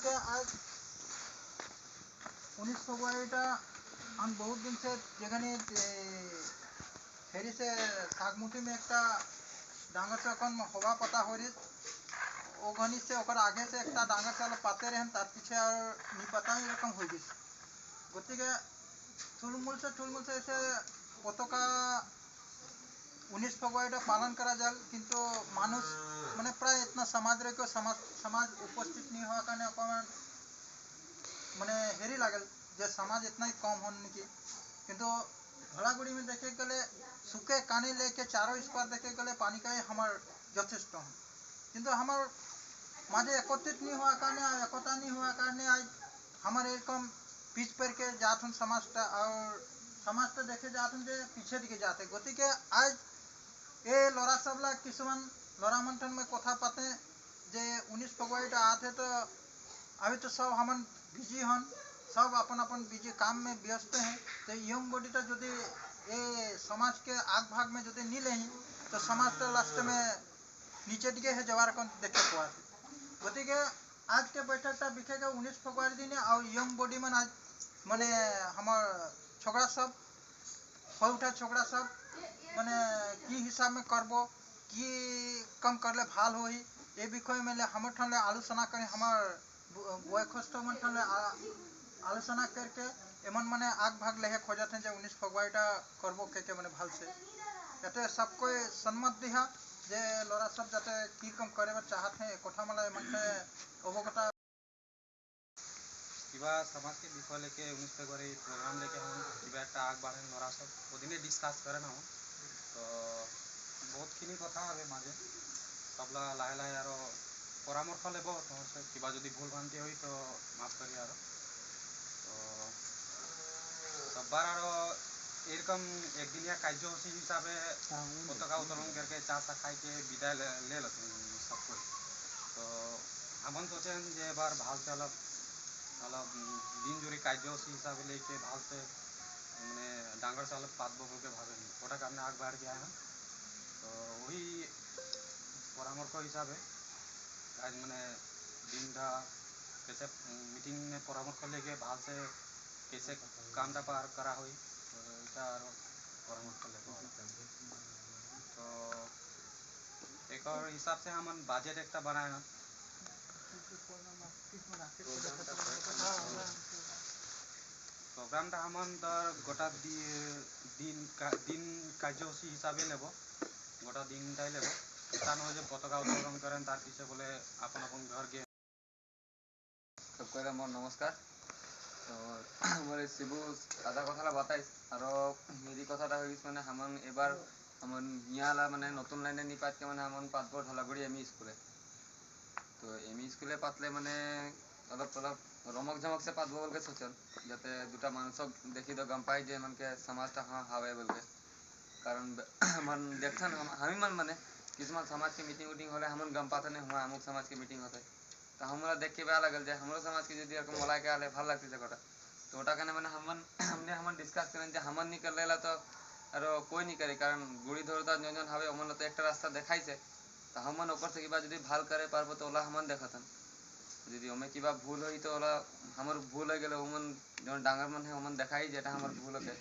গতিকে আজ 19 ফেব্রুয়ারিটা हम बहुत दिन से যেখানে फेरी से सागमुठी में एक डांगर से हवा पता हो रही ओघनी से ओकर आगे से एक डांगर से पाते रहे तार पीछे और नहीं पता ही रकम हो गई गति के थुलमुल से ऐसे पताका 19 फेब्रुआरी पालन करा जाए किंतु मानुष माने प्राय इतना समाज रे समाज उपस्थित नहीं हुआ कारण अकमान माने हेरी लागल जे समाज इतना ही कम होने की किंतु घोड़ागुड़ी में देखे गले सुखे काने लेके चारों इस पार देखे गले पानी का हमार यथेष्ट किंतु हमार माजे एकत्रित नहीं हुआ कारण एकता नहीं हुआ कारण आज हमारे एकदम पीछ पर के जात समाज और समाज देखे जात जे पीछे दिखे जाते गति के आज ये लड़ा सबला किसुमान लड़ा मंथन में कथा पाते जे 19 फेब्रुआरी आते तो अभी तो सब हम बिजी हन सब अपन अपन बिजी काम में व्यस्त हैं तो यंग बॉडीटा यदि ये समाज के आग भाग में यदि नहीं लें तो समाज तो लास्ट में नीचे दिखे है जवार कौन देखे पास गति के आज के बैठकटा बिखेगा 19 फेब्रुआरी दिन और यंग बॉडी में आज माने हमार छोकरा सब हो उठा छोकरा सब माने की हिसाब में करबो की कम करले भाल होई ये विषय में हम ठन आलोचना करें हमार बयखस्त मन ठन आलोचना करके एमन माने आग भाग लेहे खोजते हैं जो 19 फेब्रुआरीटा करबो के माने भाल से जाते सबको सम्मत दिहा जे लड़ा सब जाते की कम करे चाहते हैं कोठा माला एमन से अवगता किबा समाज के विषय लेके 19 फेब्रुआरी प्रोग्राम लेके हम किबा एक आग बाढ़े लड़ा सब ओदिने डिस्कस करे ना तो बहुत खिनी कथा हबे माजे तबला लाहे लाहे आरो परामर्श लेबो तोर से किबा जदी भूल भ्रांति होई तो माफ करी आरो तो सबबार आरो एरकम एक दिनिया कार्यसूची हिसाबे पताका उत्तोलन करके चा सा खाई के विदाय ले लते सबको तो हमन सोचे जे बार भाल चलब मतलब दिन जुड़ी कार्यसूची हिसाब से लेके भाल से मैंने डांगर साल पातबो के भागे ओटा करने आग बाढ़ गया है तो वही परामर्श हिसाब है आज मैंने दिन था कैसे मीटिंग में परामर्श लेके भाल से कैसे काम पार करा हुई तो परामर्श लेके तो एक और हिसाब से हम बजट एक बनाए प्रोग्रामटा हमन तर गोटा दिन कार्यसूची हिसाबे लेब गोटा दिनटाई लेब ता न जे पताका उत्तोलन करें तार पीछे बोले अपन अपन घर के सबको मोर नमस्कार तो हमारे शिबू आधा कथा बताइस और मेरी कथाटा होइस माने हमन एबार हमन हियाला माने नतुन लाइने नि पात के माने हमन पातबो ढलागुड़ी एमई स्कूले तो एमई स्कूले पातले माने अलग अलग रमक झमक से पातबो बोल के सोचल जाते दुटा मानुष देखी तो गंपाई जे मन के समाज हाँ हावे बोल के कारण मन देखन हम मन माने किस्मत समाज के मीटिंग उटिंग होले हमन गंपाते नहीं हुआ अमुक समाज के मीटिंग होते तो हमरा देख के बा लगल जे हमरो समाज के यदि रकम मोला के आले भल लगती जगटा तो ओटा कने माने हमन डिस्कस करें जे हमन नहीं कर लेला तो और कोई नहीं करे कारण गुड़ी धरदा जन हवे हमन तो एक रास्ता देखाई से तो हमन ऊपर से किबा यदि भाल करे पारबो तो ओला हमन देखतन यदि हमें किबा भूल होई तो ओला हमर भूल हो गेले हमन जन डांगर मन है हमन देखाई जेटा हमर भूल के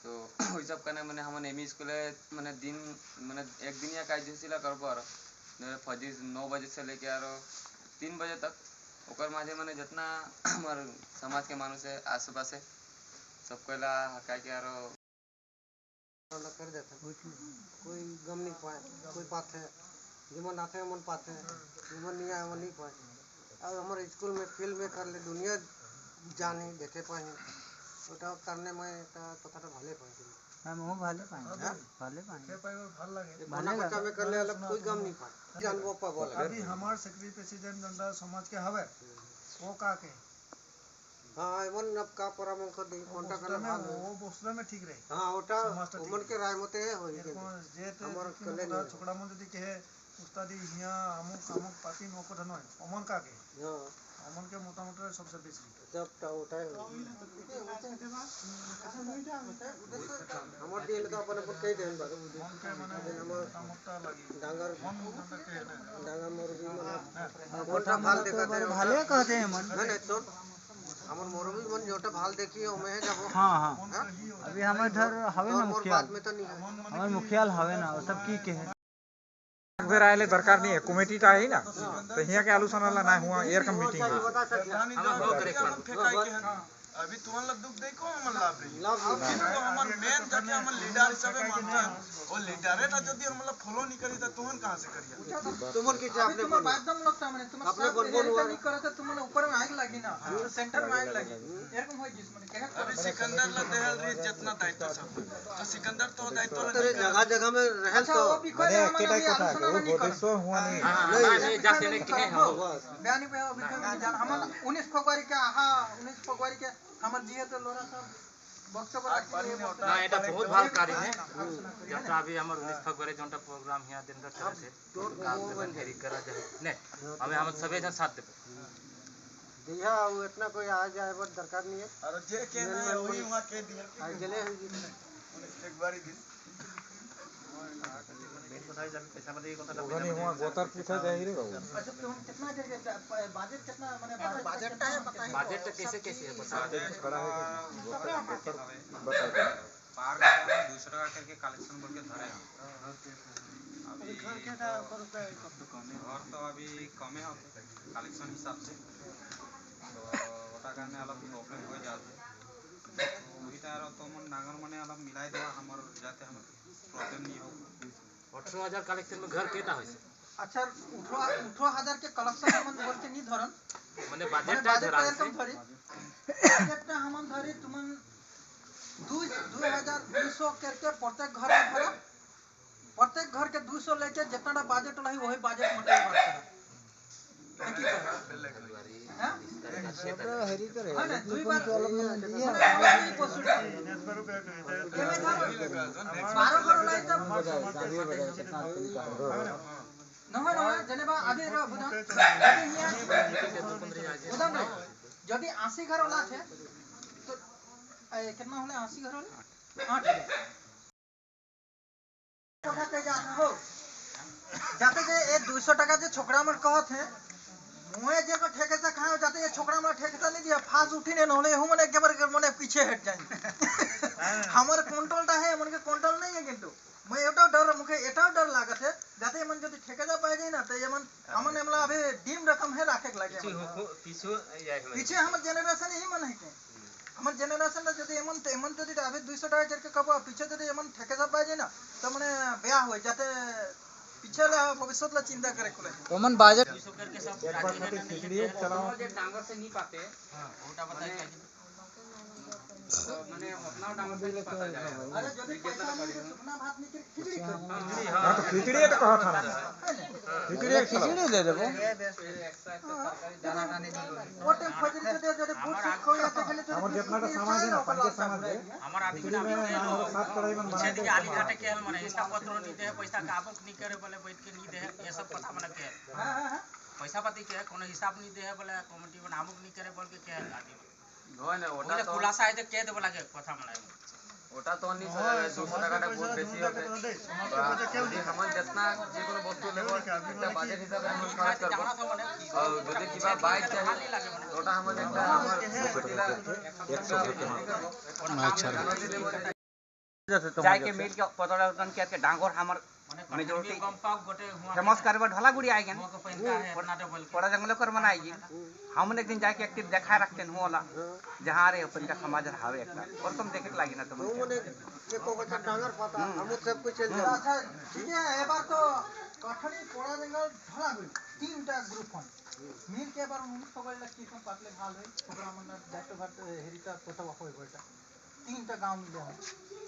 तो ओइ सब कने माने हमन एमई स्कूले माने दिन माने एक दिनिया कार्यसूची करबो और फजी 9 बजे से लेके आरो 3 बजे तक ओकर माझे माने जितना हमार समाज के मानुष है आसपास सबको ला हकाई के आरो कर देते कोई गम नहीं पाए कोई बात है जीवन आते मन पाते जीवन नहीं आए नहीं पाए और हमारे स्कूल में फील्ड में कर ले दुनिया जाने देखे पाए ওটা करने में कथाটা ভালো পাই हम वो भाले पाएंगे के पाए ভাল লাগে भाले बच्चा में कर ले अलग कोई गम नहीं पाए जानबो पाबो लगे अभी हमार सेक्रेटरी प्रेसिडेंट जनता समाज के हवे वो का के हां मन अब का परामर्श दे कोनटा करना वो बोसरा में ठीक रहे हां ओटा उमन के राय मते होई जे हमर कले छोकड़ा मन जदी कहे उस्तादी हिया अमुक अमुक पाती नको धनय अमन का के हां अमन के मोटामोटी सबसे बेसी सबटा उठाए हमर दिल तो अपन अपन कह देन बात मन के माने मोटा लगी डांगर मन मोटा के है डांगर मुर्गी मन कोटा भाल दिखाते हैं भाले कहते हैं मन नहीं सुन हमर मुर्गी मन जोटा भाल देखिए ओमे है जब हाँ हाँ अभी हमारे इधर हवे ना मुखिया बात में तो नहीं है हमारे मुखियाल हवे ना वो सब की के है बेर आए दरकार नहीं है कमेटी टा है ना तो यहाँ के आलोचना ला ना हुआ एयर कम मीटिंग है बता सकते अभी तुमन लोग दुख देखो हमन लाभ रही लाभ किंतु हमन मेन जाके हमन लीडर हिसाबे मानते हैं और लीडरे ना यदि हम मतलब फॉलो नहीं करी तो तुमन कहां से करिए तुमन की आपने तुम्हारे बादम लगता है तुम अपने सब बनबन हुआ नहीं करे तो तुमने ऊपर में आग लगी ना सेंटर में आग लगी एरकम होई जिस माने कहे अभी सिकंदर ला देहल रही जितना दायित्व सब तो सिकंदर तो दायित्व ला तेरे जगह जगह में रहल अच्छा तो वो भी कोई केटा कोटा के वो बोदेसो हुआ नहीं नहीं जाते नहीं के हो बयानी पे अभी जान हम 19 फरवरी के हां 19 फरवरी के हमर जीए तो लोरा सब बक्सर ना এটা बहुत ভাল कार्य है যেটা अभी हमर 19 फरवरी जोंटा प्रोग्राम यहाँ दिन भर चले से हेरी करा जाए ने हमें हम सबे जन साथ देबो दिया वो इतना कोई आ जाए बस दरकार नहीं है और जे के ना वही वहां के दिया आ चले हैं एक बारी दिन ओगनी हुआ गोतर पूछा जाए रे बाबू अच्छा तुम कितना बजट कितना माने बजट है बताइए बजट कैसे कैसे है बता खड़ा है गोतर बता पार में 200 टका करके कलेक्शन बोल के धरे हैं अभी घर तो अभी कमे होते कलेक्शन हिसाब से तो ওটা কারণে অলপ প্রবলেম হয়ে যাচ্ছে তো ওইটার তো মন নাগর মানে অলপ মিলাই দেওয়া আমার যাতে আমার প্রবলেম नहीं हो 18000 कलेक्शन में घर केटा होइसे अच्छा 18000 के कलेक्शन हमन बोल के नहीं धरन माने बजट टा धरा एकदम धरी बजटटा हमन धरी तुमन 2200 करके प्रत्येक घर में भरा प्रत्येक घर के 200 लेके जितना बजट रही वही बजट मतलब भरते हैं की हां हेरी करे हां ना दुई बार दिए যদি 80 घर वाला थे तो कितना होले 80 घर वाले 8 जाते जे ए 200 टका जे छोकरा मन कहत है मुए जे को ठेके से खाओ जाते ये छोकरा मन ठेकेता नहीं दिया फास उठी ने होले हूं मने एकेबार मने पीछे हट जाई हमर कंट्रोलटा है मन के कंट्रोल नहीं है किंतु मैं एटा डर मुखे एटा डर लागत है जाते मन जदी ठेकेदा पाए जाई ना त ये मन हमन हमला अबे डीम रकम है राखे लागे पीछे हमर जनरेशन ही मन है के हमर जनरेशन ला जदी एमन जदी अबे 200 टका करके कबो पीछे जदी एमन ठेकेदा पाए जाई ना त मने ब्याह होय जाते पीछे ला भविष्य ला चिंता करे कोले ओमन बजट 200 करके सब एक बार खातिर खिचड़ी चलाओ जे डांगर से नहीं पाते ओटा बताइए माने अपना डांगर से नहीं पाता जाए अरे जदी पैसा नहीं सुखना भात नहीं खिचड़ी हां तो खिचड़ी तो कहा था खिचड़ी दे देबो ओटे फजरी से दे जदी बुट से खोई आते चले तो हमर जितना का सामान है ना पंजे सामान दे हमार आदमी ना सात कढ़ाई में बना दे आली घाटे के माने इसका पत्र नहीं दे पैसा काबक नहीं करे बोले बैठ के नहीं दे ये सब पता माने के हां हां पैसा पाती के कोनो हिसाब नहीं दे बोले कमिटी में नामक नहीं करे बोल के के आदमी হয় না ওটা बोले তো खुलासा है तो के देबो लागे कथा माने ওটা তো অন্য 200 টাকাটা বহুত বেশি হবে যদি हमन जितना যে কোনো বস্তু নেব একটা বাজেট হিসাবে हम खर्च करब और যদি কিবা বাইক चाहिए ওটা हमन একটা আমার पतिला 100 जाय के मिल के पतोड़ा उतन के डांगोर हमर मेजोरिटी कंपाउ गोटे हुआ फेमस करबा ढला गुड़ी आइगन को पैसा है अपना डबल पड़ा जंगल कर मनाई हमन एक दिन जाके एक्टिव देखा रखते होला जहां रे अपन का समाज हावे एक और तुम देखे लागी ना तुम मने एको बच्चा डांगर पाता हम सब कुछ चल जाए अच्छा ठीक है एक बार तो कठड़ी पोड़ा जंगल ढला गई तीनटा ग्रुप फन मिल के बार उन सगळ लकी तुम पातले भाल है छोकरा मन जातो भात हेरिता पोतवा होय बेटा तीनटा गांव मिले हैं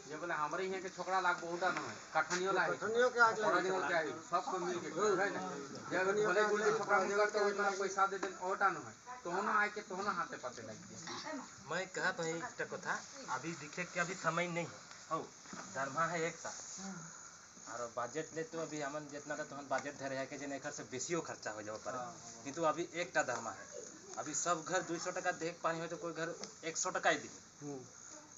जे बोले हमरे यहाँ के छोकरा लाग बहुता न है कठनियो लाग कठनियो के आग थोड़ा दिन के आई सबको मिल के है ना जे भले गुले छोकरा मिल करते ओतना पैसा दे देन ओटा न है तोहनो आए के तोहनो हाथे पाते लग गया मैं कहा तो एकटा कथा अभी दिखे कि अभी समय नहीं हो दरमा है एक साथ और बजट ले तो अभी हमन जितना तो हम बजट धरे है कि जे एकर से बेसियो खर्चा हो जाओ पर किंतु अभी एकटा दरमा है अभी सब घर 200 टका देख पानी हो तो कोई घर 100 टका ही दी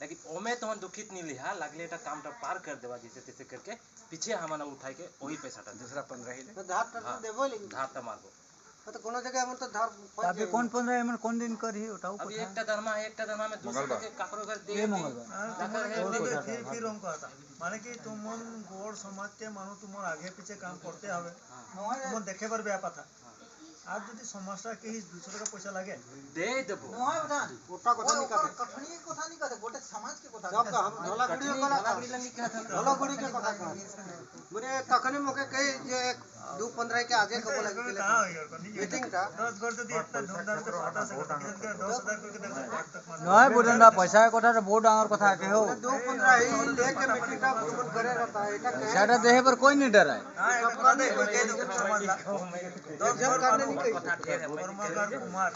लेकिन ओमे तो हम दुखित नहीं लिहा लगले एटा कामटा पार कर देवा जैसे तैसे करके पीछे हमन उठाई के वही पैसाटा दूसरा 15 ही तो धार तो देबो लेकिन धार त मारबो तो कोनो जगह हमन तो धार अभी कौन 15 एमन कौन दिन करही ओटाऊ अभी एकटा दरमा में 200 के काकरो घर दे फिर हम कहता माने कि तुम गोड़ समाज के मानो तुम आगे पीछे काम करते हवे तुम देखे बर व्यापा था आज यदि समस्या के ही 200 टका पैसा लागे दे देबो नय बता ओटा कथा नहीं कहते कठनी के कथा नहीं कहते गोटे समाज के कथा जब हम ढोला गुड़ी ढोला गुड़ी के कथा कह मुझे तखने मोके कही जे 2-15 के आगे को बोला कि कहां हो यार मीटिंग था 10 घर यदि इतना धूमधाम से फाटा से 10,000 करके दे तक मान नय बुझंदा पैसा के कथा तो बहुत डांगर कथा के हो 2-15 ही लेके मीटिंग का फोन करे रहता है एटा कहे सेटा देहे पर कोई नहीं डर है हां एक बता दे कोई कह दो समझ ला 10 जब करने नहीं कही कथा ढेर है कुमार